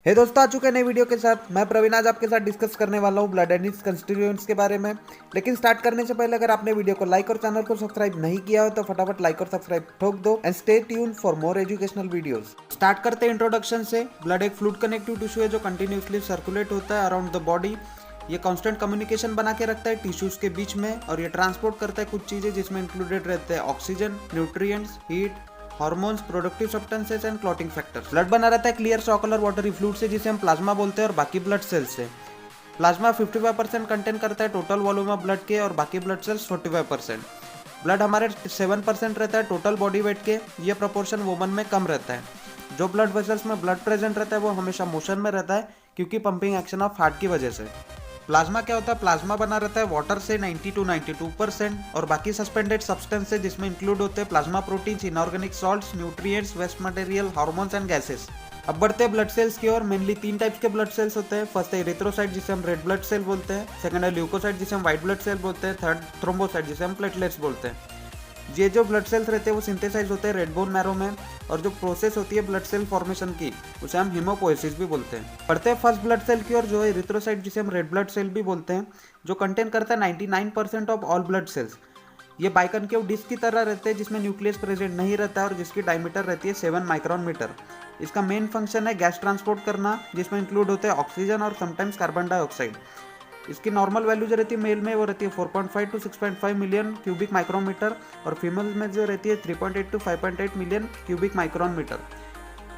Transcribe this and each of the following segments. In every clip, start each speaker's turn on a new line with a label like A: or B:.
A: हे दोस्तों, आ चुके हैं नई वीडियो के साथ। मैं प्रवीण आज आपके साथ डिस्कस करने वाला हूँ ब्लड एंड इट्स कंस्टिट्यूएंट्स के बारे में। लेकिन स्टार्ट करने से पहले अगर आपने वीडियो को लाइक और चैनल को सब्सक्राइब नहीं किया हो तो फटाफट लाइक और सब्सक्राइब ठोक दो and stay tune for more educational videos. Start करते हैं इंट्रोडक्शन से। ब्लड एक फ्लूइड कनेक्टिव टिश्यू है जो कंटिन्यूसली सर्कुलेट होता है अराउंड द बॉडी। ये कांस्टेंट कम्युनिकेशन बना के रखता है टिश्यूज के बीच में और ये ट्रांसपोर्ट करता है कुछ चीजें जिसमें इंक्लूडेड रहते हैं oxygen, nutrients, heat, hormones, productive substances and clotting factors. Blood बना रहता है क्लियर सर्कुलर वाटरी फ्लूइड से जिसे हम प्लाज्मा बोलते हैं और बाकी ब्लड सेल्स से। प्लाज्मा 55% कंटेन करता है टोटल वॉल्यूम ऑफ ब्लड के और बाकी ब्लड सेल्स 45%। ब्लड हमारे 7% रहता है टोटल बॉडी वेट के। ये प्रोपोर्शन वुमन में कम रहता है। जो ब्लड वेसल्स में ब्लड प्रेजेंट रहता है वो हमेशा मोशन में रहता है क्योंकि पंपिंग एक्शन ऑफ हार्ट की वजह से। प्लाज्मा क्या होता है? प्लाज्मा बना रहता है वाटर से 90 to 92% और बाकी सस्पेंडेड सब्सटेंस है जिसमें इंक्लूड होते हैं plasma proteins, inorganic salts, nutrients, waste material, hormones and gases. अब बढ़ते हैं ब्लड सेल्स की ओर। मेनली 3 टाइप्स के ब्लड सेल्स होते हैं। फर्स्ट है इरिथ्रोसाइट जिसे हम रेड ब्लड सेल बोलते हैं। सेकंड है ल्यूकोसाइट जिसे हम व्हाइट ब्लड सेल बोलते हैं। थर्ड थ्रोम्बोसाइट जिसे हम प्लेटलेट्स बोलते हैं। ये जो ब्लड सेल्स रहते हैं वो सिंथेसाइज होते हैं रेड बोन मैरो में और जो प्रोसेस होती है ब्लड सेल फॉर्मेशन की उसे हम हीमोपोएसिस भी बोलते हैं। पढ़ते हैं फर्स्ट ब्लड सेल की ओर जो है इरिथ्रोसाइट जिसे हम रेड ब्लड सेल भी बोलते हैं, जो कंटेन करता है 99% ऑफ ऑल ब्लड सेल्स। ये बाइकनकेव डिस्क की तरह रहते हैं जिसमें न्यूक्लियस प्रेजेंट नहीं रहता है और जिसकी डायमीटर रहती है 7 माइक्रोन मीटर। इसका मेन फंक्शन है गैस ट्रांसपोर्ट करना जिसमें इंक्लूड होते हैं ऑक्सीजन और समटाइम्स कार्बन डाइऑक्साइड। इसकी नॉर्मल वैल्यू जो रहती है मेल में वो रहती है 4.5 to 6.5 मिलियन क्यूबिक माइक्रोमीटर और फीमेल में जो रहती है 3.8 to 5.8 million cubic micron metre.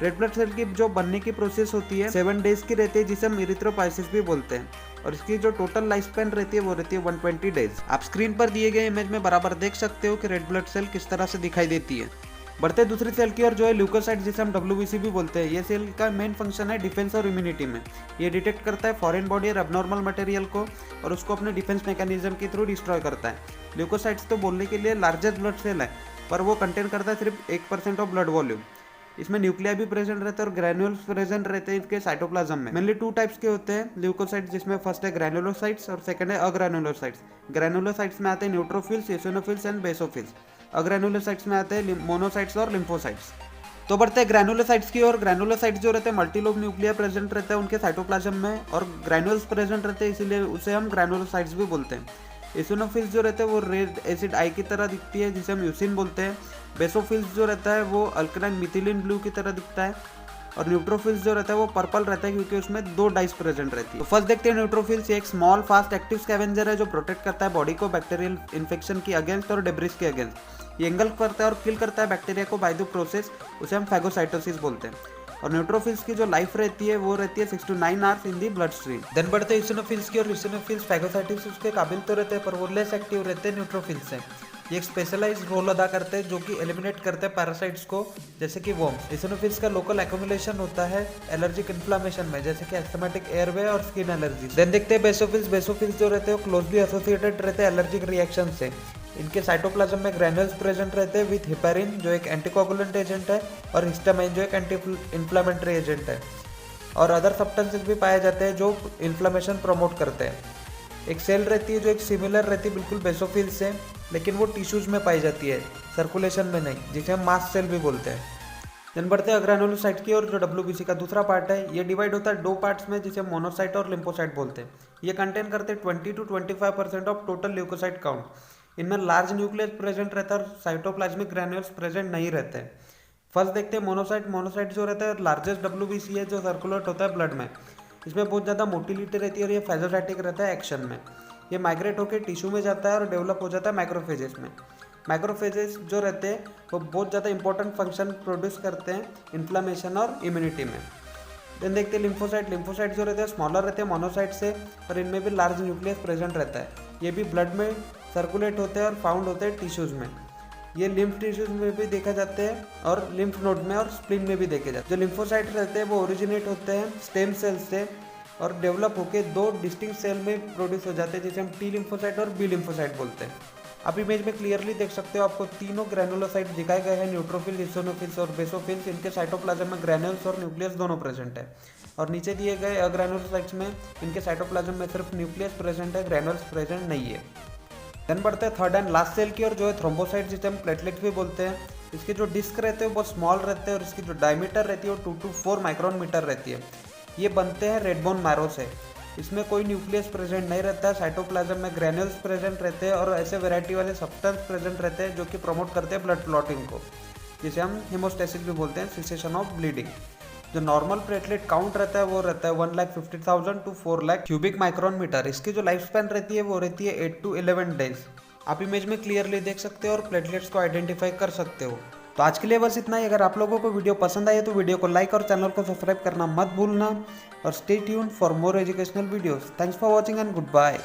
A: Red blood cell की जो बनने की प्रोसेस होती है 7 डेज की रहती है जिसे हम इरिथ्रोपाइसिस भी बोलते हैं और इसकी जो टोटल लाइफ स्पैन रहती है वो रहती है 120 डेज। आप स्क्रीन पर दिए गए इमेज में बराबर देख सकते हो कि रेड ब्लड सेल किस तरह से दिखाई देती है। बढ़ते दूसरी सेल की ओर जो है ल्यूकोसाइट जिसे हम WBC भी बोलते हैं। ये सेल का मेन फंक्शन है डिफेंस और इम्यूनिटी में। ये डिटेक्ट करता है फॉरेन बॉडी और एबनॉर्मल मटेरियल को और उसको अपने डिफेंस मैकेनिज्म के थ्रू डिस्ट्रॉय करता है। ल्यूकोसाइट्स तो बोलने के लिए लार्जेस्ट ब्लड सेल है पर वो कंटेन करता है सिर्फ 1% ऑफ ब्लड वॉल्यूम। इसमें न्यूक्लिया भी प्रेजेंट रहते हैं और ग्रैन्यूल्स प्रेजेंट रहते हैं इसके साइटोप्लाज्म में। मेनली 2 टाइप्स के होते हैं ल्यूकोसाइट्स जिसमें फर्स्ट है ग्रैनुलोसाइट्स और सेकंड है अग्रैनुलोसाइट्स। ग्रैनुलोसाइट्स में आते हैं न्यूट्रोफिल्स, एसिनोफिल्स एंड बेसोफिल्स। अग्रैनुलोसाइट्स में आते हैं मोनोसाइट्स और लिम्फोसाइट्स। तो बढ़ते हैं ग्रैनुलोसाइट्स की ओर। ग्रैनुलोसाइट्स जो रहते हैं मल्टीलोब न्यूक्लिया प्रेजेंट रहता है उनके साइटोप्लाज्म में और ग्रैनुल्स प्रेजेंट रहते हैं इसीलिए उसे हम ग्रैनुलोसाइट्स भी बोलते हैं। एसिनोफिल्स जो रहते हैं वो रेड एसिड आई की तरह दिखती है जिसे हम यूसिन बोलते हैं। बेसोफिल्स जो रहता है वो अल्कलाइन मिथिलीन ब्लू की तरह दिखता है और न्यूट्रोफिल्स जो रहता है वो पर्पल रहता है क्योंकि उसमें 2 डाइस प्रेजेंट रहती है। तो फर्स्ट देखते हैं न्यूट्रोफिल्स। ये एक स्मॉल फास्ट एक्टिव स्कैवेंजर है जो प्रोटेक्ट करता है बॉडी को बैक्टीरियल इन्फेक्शन की अगेंस्ट और डेब्रिस के अगेंस्ट। ये एंगल्फ करता है और किल करता है बैक्टीरिया को बाय द प्रोसेस, उसे हम फैगोसाइटोसिस बोलते हैं। और न्यूट्रोफिल्स की जो लाइफ रहती है वो रहती है 6 to 9 hours in the blood stream. Then बढ़ते हैं इसिनोफिल्स की और इसिनोफिल्स फैगोसाइटोसिस के काबिल तो रहते हैं पर वो लेस एक्टिव रहते हैं न्यूट्रोफिल्स से। ये एक स्पेशलाइज्ड रोल अदा करते हैं जो कि एलिमिनेट करते हैं पैरासाइट्स को जैसे कि वर्म्स। इसिनोफिल्स का लोकल एक्युमुलेशन होता है एलर्जिक इन्फ्लामेशन में जैसे कि एस्थमेटिक एयरवे और स्किन एलर्जी। देन देखते हैं बेसोफिल्स। बेसोफिल्स जो रहते हैं क्लोजली एसोसिएटेड रहते हैं एलर्जिक रिएक्शन से। इनके साइटोप्लाज्म में ग्रैन्यूल्स प्रेजेंट रहते हैं विथ हेपेरिन जो एक एंटीकोगुलेंट एजेंट है और हिस्टामाइन जो एक एंटी इन्फ्लामेटरी एजेंट है और अदर सब्सटेंसेस भी पाए जाते हैं जो इन्फ्लामेशन प्रमोट करते हैं। एक सेल रहती है जो एक सिमिलर रहती है बिल्कुल बेसोफिल्स से लेकिन वो टिश्यूज में पाई जाती है, सर्कुलेशन में नहीं, जिसे हम मास्ट सेल भी बोलते हैं। देन बढ़ते हैं अग्रैनुलोसाइट की और जो WBC का दूसरा पार्ट है। ये डिवाइड होता है 2 पार्ट्स में जिसे मोनोसाइट और लिम्फोसाइट बोलते हैं। ये कंटेन करते हैं 20 to 25% of total leucocyte count. इनमें लार्ज न्यूक्लियस प्रेजेंट रहता है और साइटोप्लाज्मिक ग्रैन्यूल्स प्रेजेंट नहीं रहते हैं। फर्स्ट देखते हैं मोनोसाइट। मोनोसाइट जो रहता है लार्जेस्ट WBC है जो सर्कुलेट होता है ब्लड में। इसमें बहुत ज़्यादा मोटिलिटी रहती है और ये फैगोसाइटिक रहता है एक्शन में। ये माइग्रेट होकर टिश्यू में जाता है और डेवलप हो जाता है माइक्रोफेजेस में। माइक्रोफेजेस जो रहते हैं वो बहुत ज़्यादा इंपॉर्टेंट फंक्शन प्रोड्यूस करते हैं इन्फ्लामेशन और इम्यूनिटी में। देन देखते हैं लिम्फोसाइट। लिम्फोसाइट जो रहते हैं स्मॉलर रहते हैं मोनोसाइट से पर इनमें भी लार्ज न्यूक्लियस प्रेजेंट रहता है। ये भी ब्लड में सर्कुलेट होते हैं और फाउंड होते हैं टिश्यूज़ में। ये लिम्फ टिश्यूज में भी देखा जाते हैं और लिम्फ नोड में और स्प्लीन में भी देखे जाते हैं। जो लिम्फोसाइट रहते हैं वो ओरिजिनेट होते हैं स्टेम सेल से और डेवलप होकर 2 डिस्टिंक्ट सेल में प्रोड्यूस हो जाते हैं जिसे हम T लिम्फोसाइट और B लिम्फोसाइट बोलते हैं। आप इमेज में क्लियरली देख सकते हो आपको तीनों ग्रैनुलोसाइट दिखाए गए हैं, न्यूट्रोफिल, इसिनोफिल्स और बेसोफिल्स। इनके साइटोप्लाज्म में ग्रैन्यूल्स और न्यूक्लियस दोनों प्रेजेंट है और नीचे दिए गए अग्रैनुलोसाइट्स में इनके साइटोप्लाज्म में सिर्फ न्यूक्लियस प्रेजेंट है, ग्रैन्यूल्स प्रेजेंट नहीं है। देन बढ़ते हैं थर्ड एंड लास्ट सेल की और जो है थ्रोम्बोसाइट जिसे हम प्लेटलेट्स भी बोलते हैं। इसके जो डिस्क रहते हैं वो बहुत स्मॉल रहते हैं और इसकी जो डायमीटर रहती है वो 2 to 4 माइक्रोन मीटर रहती है। ये बनते हैं रेड बोन मैरो से। इसमें कोई न्यूक्लियस प्रेजेंट नहीं रहता है, साइटोप्लाज्म में ग्रैन्यूल्स प्रेजेंट रहते हैं और ऐसे वैरायटी वाले सब्सटेंस प्रेजेंट रहते हैं जो कि प्रमोट करते हैं ब्लड क्लॉटिंग को, जिसे हम हेमोस्टेसिस भी बोलते हैं, सिसेशन ऑफ ब्लीडिंग। जो नॉर्मल प्लेटलेट काउंट रहता है वो रहता है 1,50,000 to 4 lakh cubic micron metre. इसकी जो लाइफ स्पैन रहती है वो रहती है 8 to 11 डेज। आप इमेज में क्लियरली देख सकते हो और प्लेटलेट्स को आइडेंटिफाई कर सकते हो। तो आज के लिए बस इतना ही। अगर आप लोगों को वीडियो पसंद आई तो वीडियो को लाइक और चैनल को सब्सक्राइब करना मत भूलना और stay tuned for more educational videos. Thanks for watching and good bye.